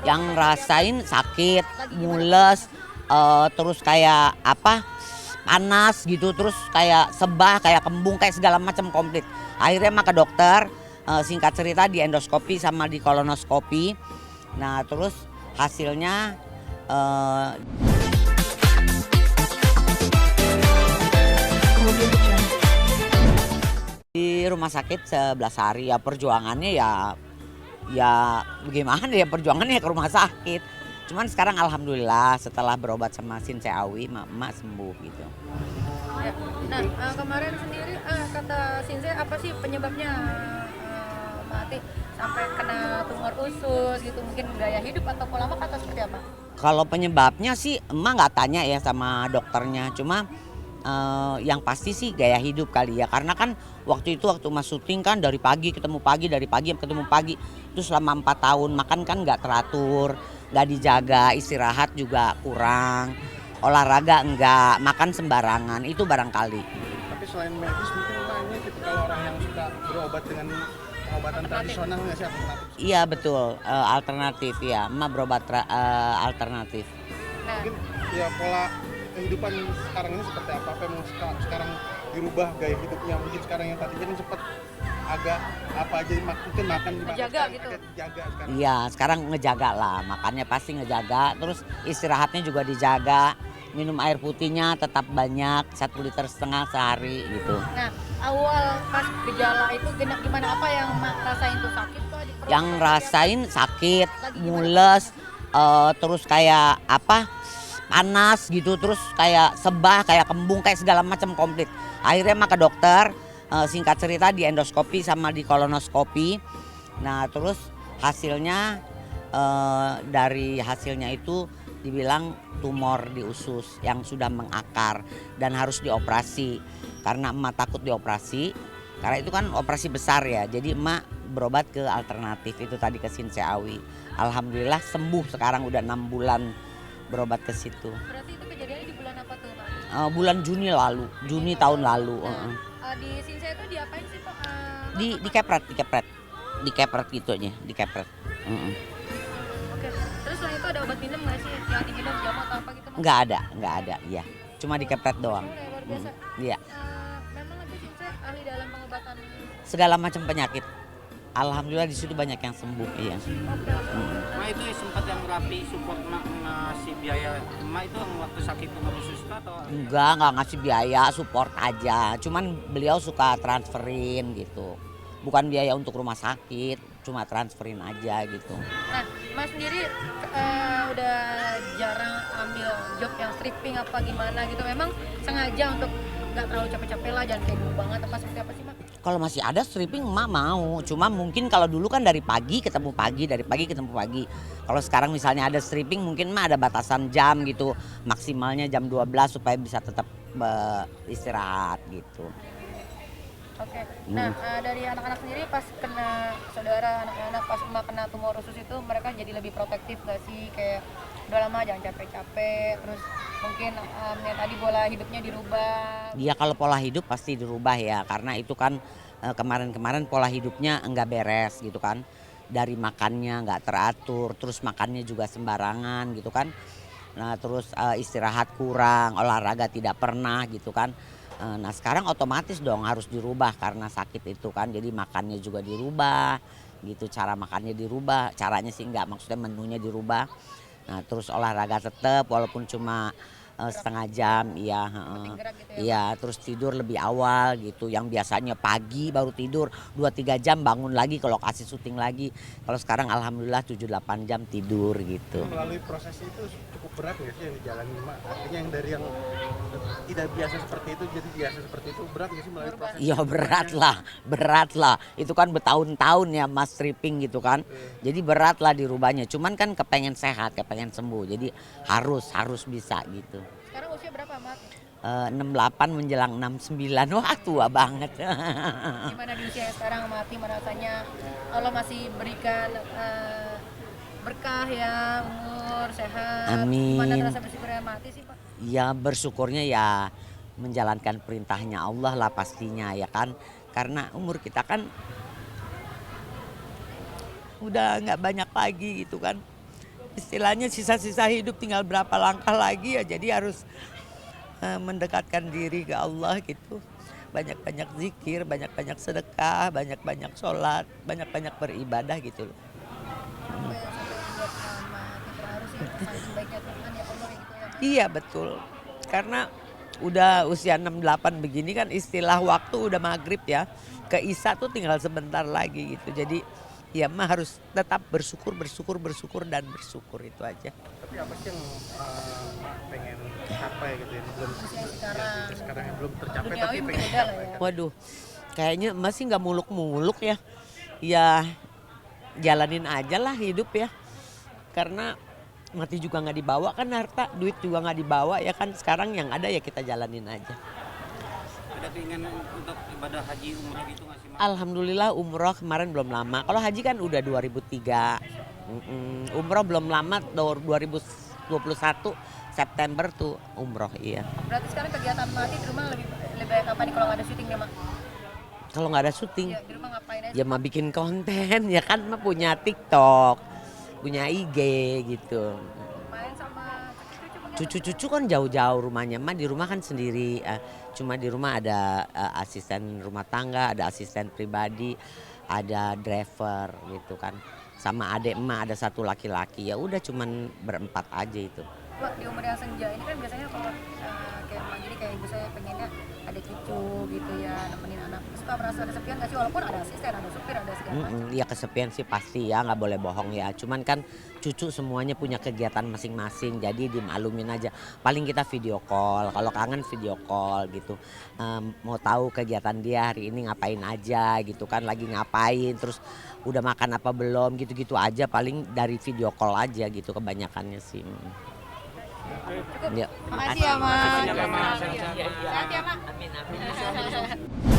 yang rasain sakit, mules, terus kayak apa, panas gitu, terus kayak sebah, kayak kembung, kayak segala macam komplit. Akhirnya mah ke dokter, singkat cerita di endoskopi sama di kolonoskopi. Nah terus hasilnya eh, di rumah sakit 11 hari ya perjuangannya ya bagaimana ya perjuangannya ke rumah sakit. Cuman sekarang alhamdulillah setelah berobat sama Sinseawi emak sembuh gitu. Ya. Nah, kemarin sendiri kata Sinse apa sih penyebabnya mati sampai kena tumor usus gitu, mungkin gaya hidup atau pola makan atau seperti apa? Kalau penyebabnya sih emak nggak tanya ya sama dokternya, cuma yang pasti sih gaya hidup kali ya. Karena kan waktu itu waktu mas syuting kan dari pagi ketemu pagi, dari pagi ketemu pagi. Itu selama 4 tahun makan kan nggak teratur, nggak dijaga, istirahat juga kurang, olahraga enggak, makan sembarangan, itu barangkali. Tapi selain medis mungkin Mbak ini tipikal orang yang suka berobat dengan pengobatan tradisional nggak sih, alternatif? Iya betul, alternatif ya, emak berobat alternatif. Nah, Mungkin ya pola kehidupan sekarang ini seperti apa yang mau sekarang dirubah gaya hidupnya, mungkin sekarang yang tadinya kan sempat agak apa aja mungkin makan Ngejaga gitu. jaga sekarang. Iya, sekarang ngejaga lah, makannya pasti ngejaga, terus istirahatnya juga dijaga, minum air putihnya tetap banyak, 1,5 liter sehari gitu. nah awal pas gejala itu gimana, apa yang rasain tuh, sakit kok di perut? Yang rasain sakit, mules, terus kayak apa, panas gitu, terus kayak sebah, kayak kembung, kayak segala macam komplit. Akhirnya mah ke dokter, singkat cerita di endoskopi sama di kolonoskopi. Nah terus hasilnya dari hasilnya itu dibilang tumor di usus yang sudah mengakar dan harus dioperasi. Karena emak takut dioperasi, karena itu kan operasi besar ya. Jadi emak berobat ke alternatif itu tadi ke Sinseawi. Alhamdulillah sembuh sekarang udah 6 bulan berobat ke situ. Berarti itu kejadiannya di bulan apa tuh, Pak? Bulan Juni lalu, Juni tahun lalu. Di Sinse itu diapain sih, Pak? Dikepret gitu aja, dikepret. Oke. Terus selain itu ada obat minum nggak sih yang diminum, jamu atau apa gitu, Mas? Nggak ada, iya. Cuma dikepret doang. Boleh, luar biasa. Iya, Memang nanti Sinse ahli dalam pengobatan. segala macam penyakit. Alhamdulillah di situ banyak yang sembuh, iya. Oke. Mak itu sempat yang rapi support mak ngasih biaya mak itu waktu sakit tumor usus itu atau Nggak ngasih biaya, support aja. Cuman beliau suka transferin gitu. Bukan biaya untuk rumah sakit, cuma transferin aja gitu. Nah, Mas sendiri udah jarang ambil job yang stripping apa gimana gitu. Memang sengaja untuk nggak terlalu capek-capek lah, jangan kayak dulu banget apa seperti apa sih, Mak? Kalau masih ada stripping emak mau. Cuma mungkin kalau dulu kan dari pagi ketemu pagi, dari pagi ketemu pagi. Kalau sekarang misalnya ada stripping mungkin emak ada batasan jam gitu. Maksimalnya jam 12 supaya bisa tetap istirahat gitu. Oke. Nah, dari anak-anak sendiri pas kena saudara anak-anak pas emak kena tumor usus itu mereka jadi lebih protektif gak sih? Kayak udah lama jangan capek-capek, terus mungkin yang tadi pola hidupnya dirubah. Dia kalau pola hidup pasti dirubah ya. Karena itu kan kemarin-kemarin pola hidupnya enggak beres gitu kan. Dari makannya nggak teratur, terus makannya juga sembarangan gitu kan. Nah terus istirahat kurang, olahraga tidak pernah gitu kan. Nah sekarang otomatis dong harus dirubah karena sakit itu kan. Jadi makannya juga dirubah gitu, cara makannya dirubah. Caranya sih enggak, maksudnya menunya dirubah. Nah terus olahraga tetap walaupun cuma setengah jam, iya, Penting gerak gitu ya. iya, terus tidur lebih awal gitu. Yang biasanya pagi baru tidur 2-3 jam bangun lagi ke lokasi syuting lagi. Kalau sekarang alhamdulillah 7-8 jam tidur gitu. Melalui proses itu cukup berat nggak sih yang dijalani Mbak? Artinya yang dari yang tidak biasa seperti itu jadi biasa seperti itu, berat nggak sih melalui proses? Iya berat lah. Itu kan bertahun-tahun ya mas stripping gitu kan. Jadi berat lah dirubahnya. Cuman kan kepengen sehat, kepengen sembuh. Jadi harus bisa gitu. Sekarang usia berapa, Mak? 68 menjelang 69, wah tua banget. Gimana di usia sekarang mati merasanya Allah masih berikan berkah ya, umur sehat. Amin. Gimana rasa bersyukurnya mati sih, Pak? Ya bersyukurnya ya menjalankan perintahnya Allah lah pastinya ya kan. Karena umur kita kan udah nggak banyak lagi gitu kan. istilahnya sisa-sisa hidup tinggal berapa langkah lagi ya, jadi harus mendekatkan diri ke Allah gitu. Banyak-banyak zikir, banyak-banyak sedekah, banyak-banyak sholat, banyak-banyak beribadah gitu loh. Apa yang sampai buat makin terharu sih saking baiknya Tuhan ya Allah gitu ya. Iya betul, karena udah usia 68 begini kan istilah waktu udah maghrib ya, ke Isya tuh tinggal sebentar lagi gitu. Jadi ya mah harus tetap bersyukur dan bersyukur itu aja. Tapi apa sih yang Mak pengen capai gitu yang belum sekarang yang belum tercapai Duniawi tapi mungkin pengen udah lah capai? ya. Waduh, kayaknya masih nggak muluk-muluk ya. Ya jalanin aja lah hidup ya. Karena mati juga nggak dibawa kan harta, duit juga nggak dibawa ya kan. Sekarang yang ada ya kita jalanin aja. Ada keinginan untuk ibadah haji umrah gitu nggak sih, Mak? Alhamdulillah umroh kemarin belum lama. Kalau haji kan udah 2003. Umroh belum lama, 2021 September tuh umroh iya. Berarti sekarang kegiatan mati di rumah lebih baik apa nih kalau nggak ada syuting ya Mak? Kalau nggak ada syuting, Ya, di rumah ngapain aja? ya mah bikin konten ya kan mah punya TikTok, punya IG gitu. Main sama cucu-cucu mungkin. Cucu-cucu kan jauh-jauh rumahnya, mah di rumah kan sendiri. Cuma di rumah ada asisten rumah tangga, ada asisten pribadi, ada driver gitu kan. Sama adik emak ada satu laki-laki, ya udah cuman berempat aja itu. Wah, di umur yang senja ini kan biasanya kalau kayak Mak gini kayak ibu saya pengennya ada cucu gitu ya, nemenin anak. Suka merasa kesepian nggak sih walaupun ada asisten, ada supir, ada segala macam. Ya kesepian sih pasti ya, nggak boleh bohong ya. Cuman kan cucu semuanya punya kegiatan masing-masing, jadi dimaklumin aja. Paling kita video call, kalau kangen video call gitu. Mau tahu kegiatan dia hari ini ngapain aja gitu kan, lagi ngapain, terus udah makan apa belum gitu-gitu aja. Paling dari video call aja gitu kebanyakannya sih. Cukup. Ya. Makasih ya Mak. Makasih ya, Mak. Sehat ya Mak. Amin amin.